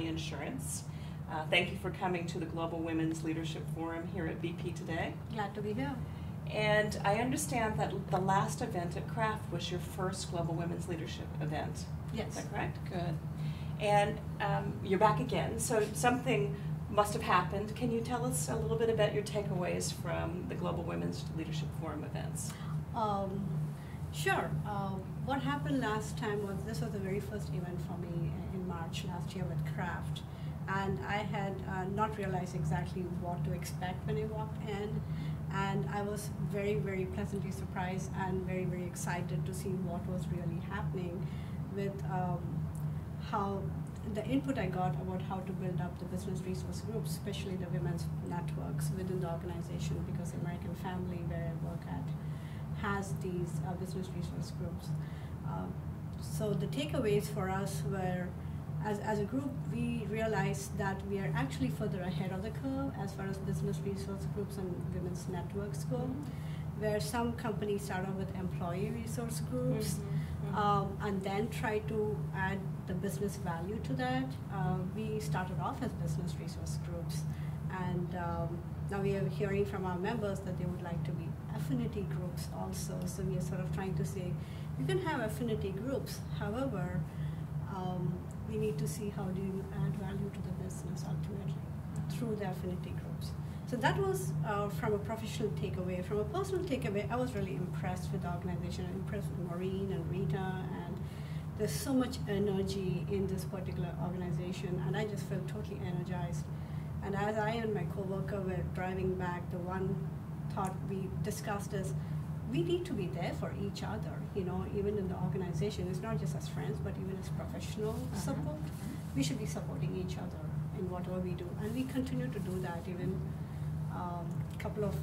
Family Insurance. Thank you for coming to the Global Women's Leadership Forum here at BP today. Glad to be here. And I understand that the last event at Craft was your first Global Women's Leadership event. Yes. Is that correct? Good. And you're back again, so something must have happened. Can you tell us a little bit about your takeaways from the Global Women's Leadership Forum events? Sure. What happened last time was, this was the very first event for me in March last year with Craft. And I had not realized exactly what to expect when I walked in. And I was very, very pleasantly surprised and very, very excited to see what was really happening with how the input I got about how to build up the business resource groups, especially the women's networks within the organization, because the American Family, where I work at, has these business resource groups. So the takeaways for us were, as a group, we realized that we are actually further ahead of the curve as far as business resource groups and women's networks go, where some companies start off with employee resource groups and then try to add the business value to that. We started off as business resource groups, and now we are hearing from our members that they would like to be affinity groups also. So we are sort of trying to say, you can have affinity groups, however, we need to see how do you add value to the business ultimately through the affinity groups. So that was from a professional takeaway. From a personal takeaway, I was really impressed with the organization. I'm impressed with Maureen and Rita, and there's so much energy in this particular organization, and I just felt totally energized. And as I and my coworker were driving back, the one thought we discussed is, we need to be there for each other, you know, even in the organization. It's not just as friends, but even as professional support. We should be supporting each other in whatever we do. And we continue to do that. Even a couple of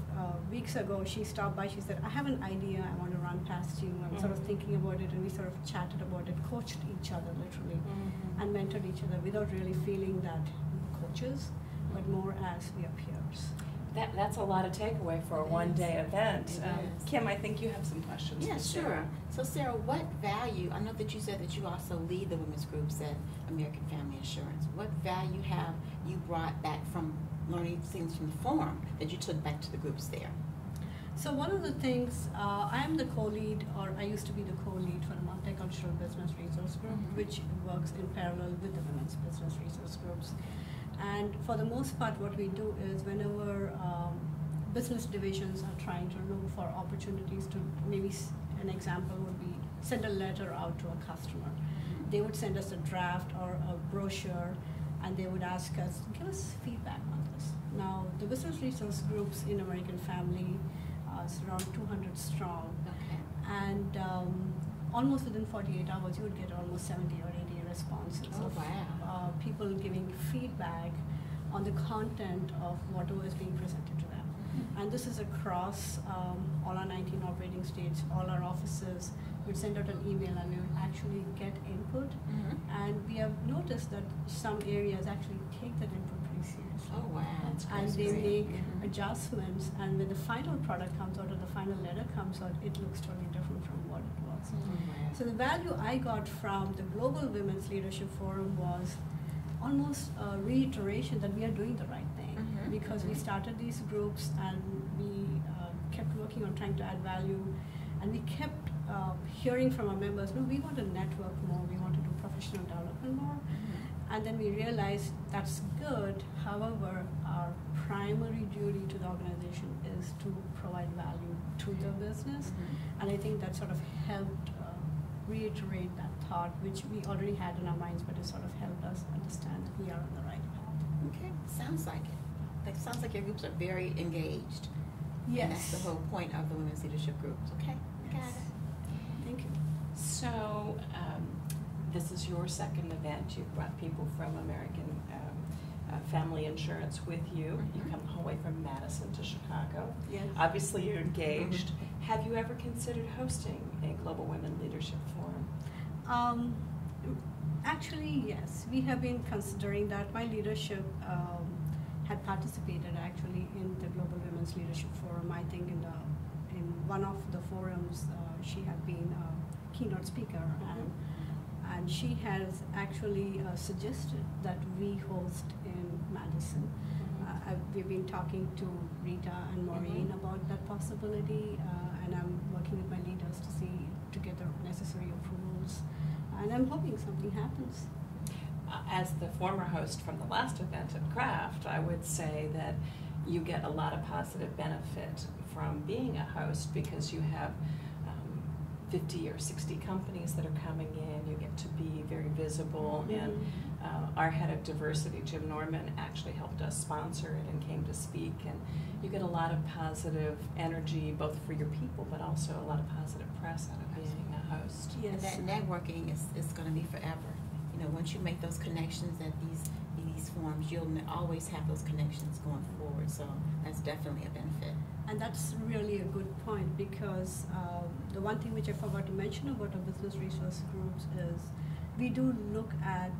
weeks ago, she stopped by, she said, I have an idea, I want to run past you. I'm sort of thinking about it, and we sort of chatted about it, coached each other literally, and mentored each other without really feeling that coaches, but more as we are peers. That's a lot of takeaway for a one-day event. Kim, I think you have some questions. Yeah, sure. So Sarah, what value, I know that you said that you also lead the women's groups at American Family Insurance. What value have you brought back from learning things from the forum that you took back to the groups there? So one of the things, I am the co-lead, or I used to be the co-lead for the Multicultural Business Resource Group, which works in parallel with the Women's Business Resource Groups. And for the most part, what we do is whenever business divisions are trying to look for opportunities to, maybe an example would be send a letter out to a customer. They would send us a draft or a brochure, and they would ask us, give us feedback on this. Now, the business resource groups in American Family is around 200 strong. And almost within 48 hours, you would get almost 70 or 80 responses of people giving feedback on the content of whatever is being presented to them. And this is across all our 19 operating states, all our offices. We'd send out an email and we would actually get input. And we have noticed that some areas actually take that input pretty seriously. Oh, wow. And they make adjustments, and when the final product comes out or the final letter comes out, it looks totally different from what it was. So the value I got from the Global Women's Leadership Forum was almost a reiteration that we are doing the right thing, because we started these groups and we kept working on trying to add value, and we kept hearing from our members, no, we want to network more, we want to do professional development more. And then we realized that's good, however, our primary duty to the organization is to provide value to the business. And I think that sort of helped reiterate that thought, which we already had in our minds, but it sort of helped us understand that we are on the right path. Okay, sounds like it. That sounds like your groups are very engaged. Yes. And that's the whole point of the women's leadership groups. Okay, got it. Thank you. So, this is your second event. You've brought people from American Family Insurance with you. You come all the way from Madison to Chicago. Yes. Obviously, you're engaged. Have you ever considered hosting a Global Women Leadership Forum? Actually, yes. We have been considering that. My leadership had participated actually in the Global Women's Leadership Forum. I think in one of the forums, she had been a keynote speaker, and and she has actually suggested that we host in Madison. We've been talking to Rita and Maureen about that possibility, and I'm working with my leaders to get the necessary approvals, and I'm hoping something happens. As the former host from the last event at Craft, I would say that you get a lot of positive benefit from being a host because you have 50 or 60 companies that are coming in. You get to be very visible, and our head of diversity, Jim Norman, actually helped us sponsor it and came to speak, and you get a lot of positive energy both for your people but also a lot of positive press out of being a host. Yes. And that networking is going to be forever. You know, once you make those connections at these forums, you'll always have those connections going forward, so that's definitely a benefit. And that's really a good point, because the one thing which I forgot to mention about our business resource groups is we do look at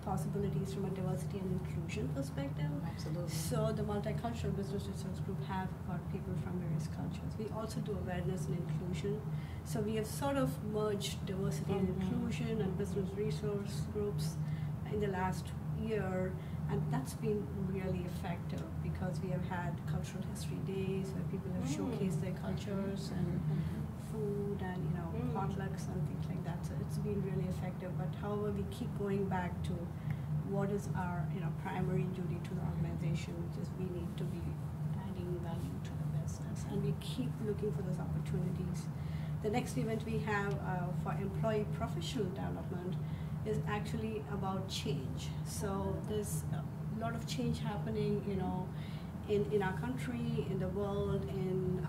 possibilities from a diversity and inclusion perspective. Absolutely. So the multicultural business resource group have got people from various cultures. We also do awareness and inclusion. So we have sort of merged diversity and inclusion and business resource groups in the last year, and that's been really effective because we have had cultural history days where people have showcased their cultures and food and potlucks and things like that. So it's been really effective. But however, we keep going back to what is our primary duty to the organization, which is we need to be adding value to the business, and we keep looking for those opportunities. The next event we have for employee professional development is actually about change. So there's a lot of change happening, in our country, in the world, in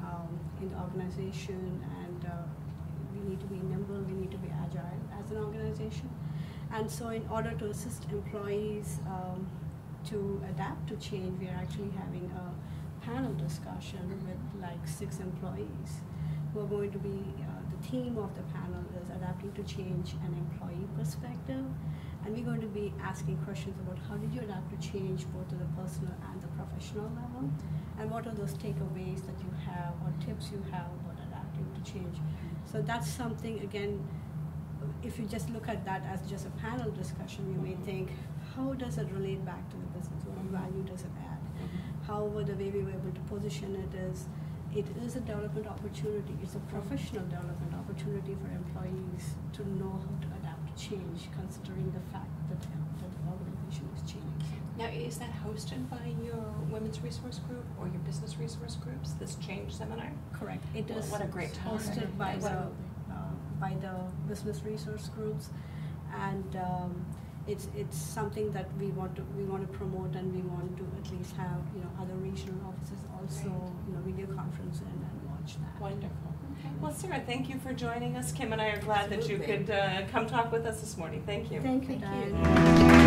the organization, and we need to be nimble, we need to be agile as an organization. And so in order to assist employees to adapt to change, we are actually having a panel discussion with like 6 employees who are going to be, the theme of the panel is adapting to change an employee perspective. And we're going to be asking questions about how did you adapt to change both at the personal and the professional level, and what are those takeaways that you have or tips you have about adapting to change. So that's something, again, if you just look at that as just a panel discussion, you may think, how does it relate back to the business? What value does it add? However, the way we were able to position it is a development opportunity. It's a professional development opportunity for employees to know how to adapt to change, considering the fact that the organization is changing. Now, is that hosted by your women's resource group or your business resource groups, this change seminar? Correct. It is what a great time. hosted by the business resource groups, and it's something that we want to promote, and we want to at least have other regional offices also video conference and watch that. Wonderful. Well, Sara, thank you for joining us. Kim and I are glad that you could come talk with us this morning. Thank you. Thank you, Thank Diane.